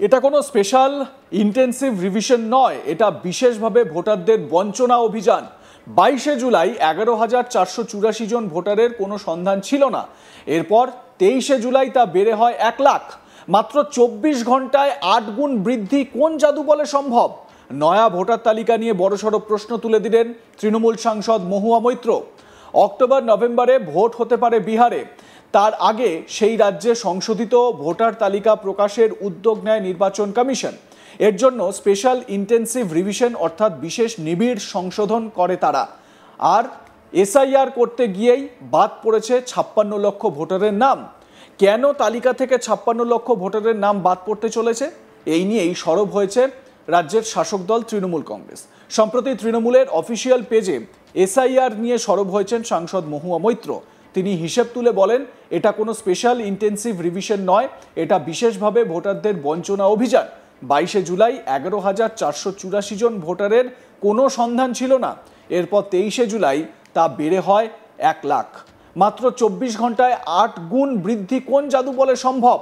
এটা কোনো special intensive revision নয়, এটা বিশেষভাবে ভোটারদের বঞ্চনা অভিযান। 22শে জুলাই 11,484 জন ভোটারের কোনো সন্ধান ছিল না। এরপর 23শে জুলাই তা বেড়ে হয় 1 লাখ। মাত্র 24 ঘন্টায় 8 গুণ বৃদ্ধি কোন জাদু বলে সম্ভব? নয়া ভোটার তালিকা নিয়ে বড়সড় প্রশ্ন তুলে দিলেন তৃণমূল সাংসদ মহুয়া মৈত্র। অক্টোবর নভেম্বরে ভোট হতে পারে বিহারে, তার আগে সেই রাজ্যে সংশোধিত ভোটার তালিকা প্রকাশের উদ্যোগ নেয় নির্বাচন কমিশন। এর জন্য স্পেশাল ইন্টেন্সিভ রিভিশন অর্থাৎ বিশেষ নিবিড় সংশোধন করে তারা। আর এসআইআর করতে গিয়েই বাদ পড়েছে 56 লক্ষ ভোটারের নাম। কেন তালিকা থেকে 56 লক্ষ ভোটারের নাম বাদ পড়তে চলেছে, এই নিয়েই সরব হয়েছে রাজ্যের শাসক দল তৃণমূল কংগ্রেস। সম্প্রতি তৃণমূলের অফিসিয়াল পেজে এসআইআর নিয়ে সরব হয়েছেন সাংসদ মহুয়া মৈত্র। তিনি হিসেব তুলে বলেন, এটা কোনো স্পেশাল ইন্টেন্সিভ রিভিশন নয়, এটা বিশেষভাবে ভোটারদের বঞ্চনা অভিযান। 22শে জুলাই 11,484 জন ভোটারের কোনো সন্ধান ছিল না। এরপর 23শে জুলাই তা বেড়ে হয় 1 লাখ। মাত্র 24 ঘন্টায় 8 গুণ বৃদ্ধি কোন জাদু বলে সম্ভব?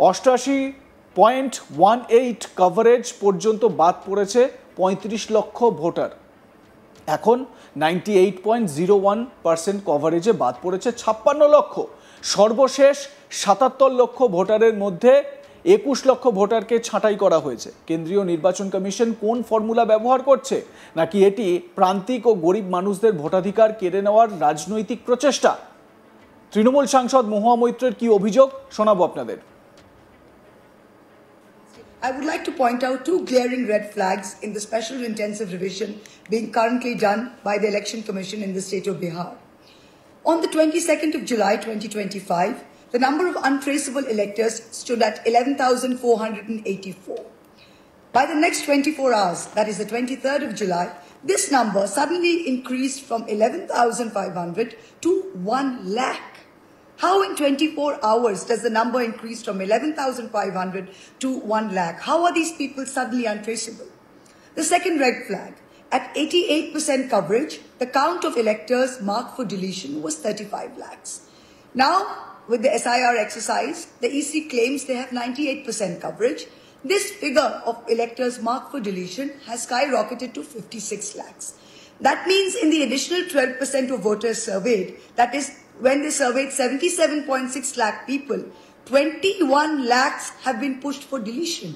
88.18 কভারেজ পর্যন্ত বাদ পড়েছে 35 লক্ষ ভোটার। এখন 98.01% কভারেজে বাদ পড়েছে 56 লক্ষ। সর্বশেষ 77 লক্ষ ভোটারের মধ্যে 21 লক্ষ ভোটারকে ছাঁটাই করা হয়েছে। কেন্দ্রীয় নির্বাচন কমিশন কোন ফর্মুলা ব্যবহার করছে? নাকি এটি প্রান্তিক ও গরিব মানুষদের ভোটাধিকার কেড়ে নেওয়ার রাজনৈতিক প্রচেষ্টা? তৃণমূল সাংসদ মহুয়া মৈত্রের কি অভিযোগ শোনাবো আপনাদের। I would like to point out two glaring red flags in the special intensive revision being currently done by the Election Commission in the state of Bihar. On the 22nd of July 2025, the number of untraceable electors stood at 11,484. By the next 24 hours, that is the 23rd of July, this number suddenly increased from 11,500 to 1 lakh. How in 24 hours does the number increase from 11,500 to 1 lakh? How are these people suddenly untraceable? The second red flag, at 88% coverage, the count of electors marked for deletion was 35 lakhs. Now, with the SIR exercise, the EC claims they have 98% coverage. This figure of electors marked for deletion has skyrocketed to 56 lakhs. That means in the additional 12% of voters surveyed, that is, when they surveyed 77.6 lakh people, 21 lakhs have been pushed for deletion.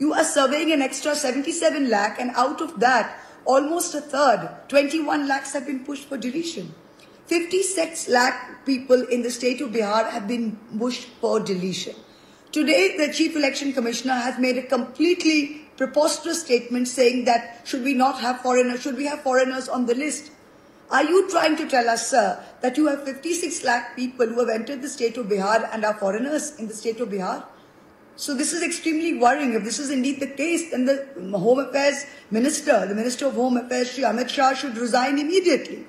You are surveying an extra 77 lakh, and out of that, almost a third, 21 lakhs have been pushed for deletion. 56 lakh people in the state of Bihar have been pushed for deletion. Today, the Chief Election Commissioner has made a completely preposterous statement saying that should we have foreigners on the list? Are you trying to tell us, sir, that you have 56 lakh people who have entered the state of Bihar and are foreigners in the state of Bihar? So this is extremely worrying. If this is indeed the case, then the Home Affairs Minister, the Minister of Home Affairs, Shri Amit Shah, should resign immediately.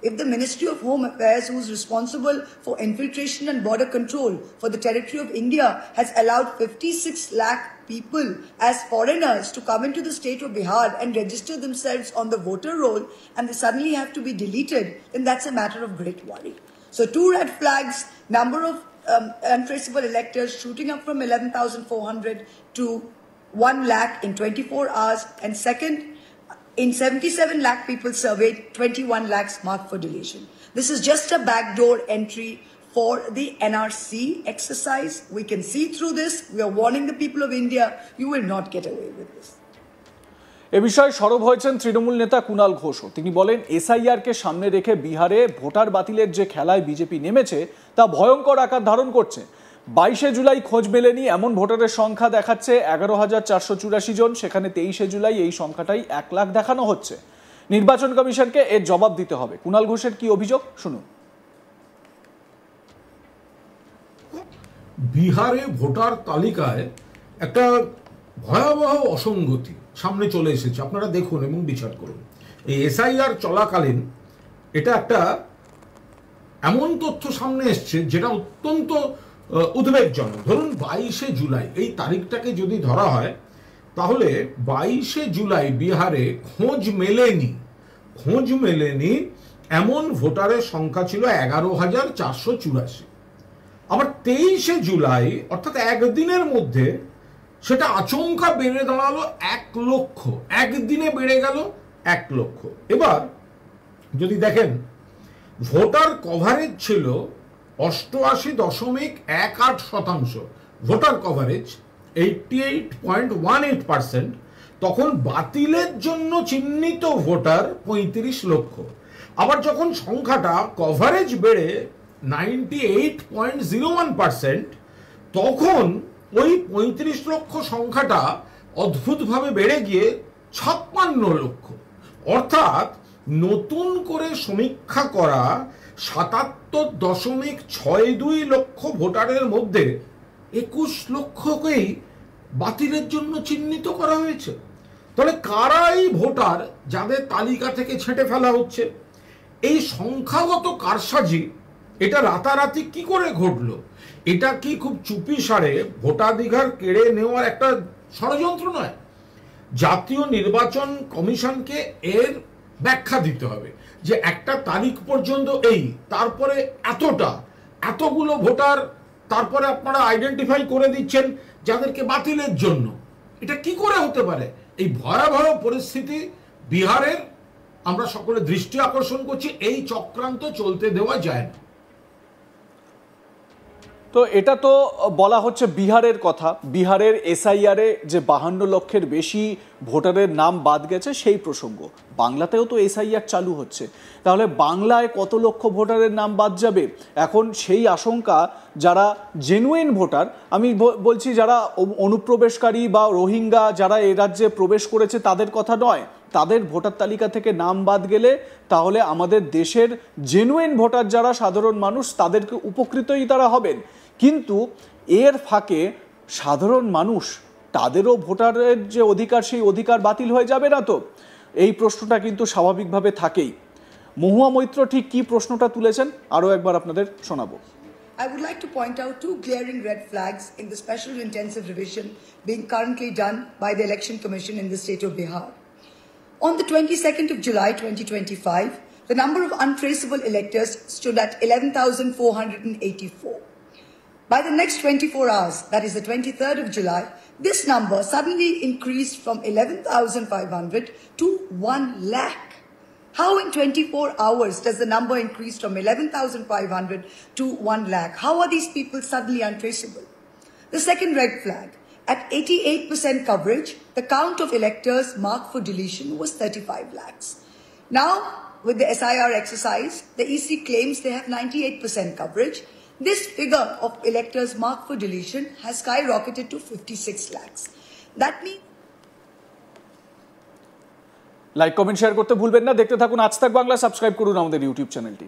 If the Ministry of Home Affairs, who is responsible for infiltration and border control for the territory of India, has allowed 56 lakh people as foreigners to come into the state of Bihar and register themselves on the voter roll, and they suddenly have to be deleted, then that's a matter of great worry. So two red flags, number of untraceable electors shooting up from 11,400 to 1 lakh in 24 hours, and second, in 77 lakh people surveyed, 21 lakhs marked for deletion. This is just a backdoor entry for the NRC exercise. We can see through this. We are warning the people of India, you will not get away with this. এ বিষয়ে সরব হয়েছেন তৃণমূল নেতা কুণাল ঘোষও। তিনি বলেন, এসআইআরকে সামনে রেখে বিহারে voter বাতিলের যে খেলায় বিজেপি নেমেছে তা ভয়ঙ্কর আকার ধারণ করছে। 22শে জুলাই খোঁজ মেলেনি এমন ভোটারের সংখ্যা দেখাচ্ছে 11,484 জন, সেখানে 23শে জুলাই এই সংখ্যাটাই 1 লাখ দেখানো হচ্ছে। নির্বাচন কমিশনকে এর জবাব দিতে হবে। কুণাল ঘোষের কি অভিযোগ শুনুন। বিহারে ভোটার তালিকায় একটা ভয়াবহ অসঙ্গতি সামনে চলে এসেছে, আপনারা দেখুন এবং বিচার করুন। এই এসআইআর চলাকালীন এটা একটা এমন তথ্য সামনে এসছে যেটা অত্যন্ত উদ্বেগজনক। ধরুন 22শে জুলাই এই তারিখটাকে যদি ধরা হয়, তাহলে 22শে জুলাই বিহারে খোঁজ মেলেনি এমন ভোটারের সংখ্যা ছিল 11,484। আবার 23শে জুলাই অর্থাৎ একদিনের মধ্যে সেটা আচমকা বেড়ে দাঁড়ালো 1 লক্ষ, একদিনে বেড়ে গেল 1 লক্ষ। এবার যদি দেখেন ভোটার কভারেজ ছিল 88.18%, ভোটার কভারেজ 88.18%, তখন বাতিলের জন্য চিহ্নিত ভোটার 35 লক্ষ। আবার যখন সংখ্যাটা কভারেজ বেড়ে 98.01%, তখন ওই 35 লক্ষ সংখ্যাটা অদ্ভুতভাবে বেড়ে গিয়ে 56 লক্ষ। অর্থাৎ নতুন করে সমীক্ষা করা 77.62 লক্ষ ভোটারের মধ্যে 21 লক্ষকেই বাতিলের জন্য চিহ্নিত করা হয়েছে। তাহলে কারাই ভোটার যাদের তালিকা থেকে ছেঁটে ফেলা হচ্ছে? এই সংখ্যাগত কারসাজি এটা রাতারাতি কি করে ঘটলো? এটা কি খুব চুপিসারে ভোটাধিকার কেড়ে নেওয়ার একটা ষড়যন্ত্র নয়? জাতীয় নির্বাচন কমিশনকে এর ব্যাখ্যা দিতে হবে যে একটা তারিখ পর্যন্ত এই, তারপরে এতগুলো ভোটার তারপরে আপনারা আইডেন্টিফাই করে দিচ্ছেন যাদেরকে বাতিলের জন্য। এটা কি করে হতে পারে? এই ভয়াবহ পরিস্থিতি বিহারের আমরা সকলে দৃষ্টি আকর্ষণ করছি, এই চক্রান্ত চলতে দেওয়া যায় না। তো এটা তো বলা হচ্ছে বিহারের কথা, বিহারের এসআইআরে যে 52 লক্ষের বেশি ভোটারের নাম বাদ গেছে সেই প্রসঙ্গ। বাংলাতেও তো এসআইআর চালু হচ্ছে, তাহলে বাংলায় কত লক্ষ ভোটারের নাম বাদ যাবে? এখন সেই আশঙ্কা যারা জেনুইন ভোটার, আমি বলছি যারা অনুপ্রবেশকারী বা রোহিঙ্গা যারা এ রাজ্যে প্রবেশ করেছে তাদের কথা নয়, তাদের ভোটার তালিকা থেকে নাম বাদ গেলে তাহলে আমাদের দেশের জেনুইন ভোটার যারা সাধারণ মানুষ তাদেরকে উপকৃতই তারা হবেন। কিন্তু এর ফাঁকে সাধারণ মানুষ তাদেরও ভোটারের যে অধিকার সেই অধিকার বাতিল হয়ে যাবে না তো? এই প্রশ্নটা কিন্তু স্বাভাবিকভাবে থাকেই। মহুয়া মৈত্র ঠিক কি প্রশ্নটা তুলেছেন আরও একবার আপনাদের শোনাবো। I would like to point out two glaring red flags in the special intensive revision being currently done by the Election Commission in the state of Bihar. On the 22nd of July 2025, the number of untraceable electors stood at 11,484. By the next 24 hours, that is the 23rd of July, this number suddenly increased from 11,500 to 1 lakh. How in 24 hours does the number increase from 11,500 to 1 lakh? How are these people suddenly untraceable? The second red flag, at 88% coverage, the count of electors marked for deletion was 35 lakhs. Now, with the SIR exercise, the EC claims they have 98% coverage. This figure of electors marked for deletion has skyrocketed to 56 lakhs. That means like comment share করতে ভুলবেন না। দেখতে থাকুন আজ তাক Bangla, subscribe করুন আমাদের YouTube চ্যানেলটি।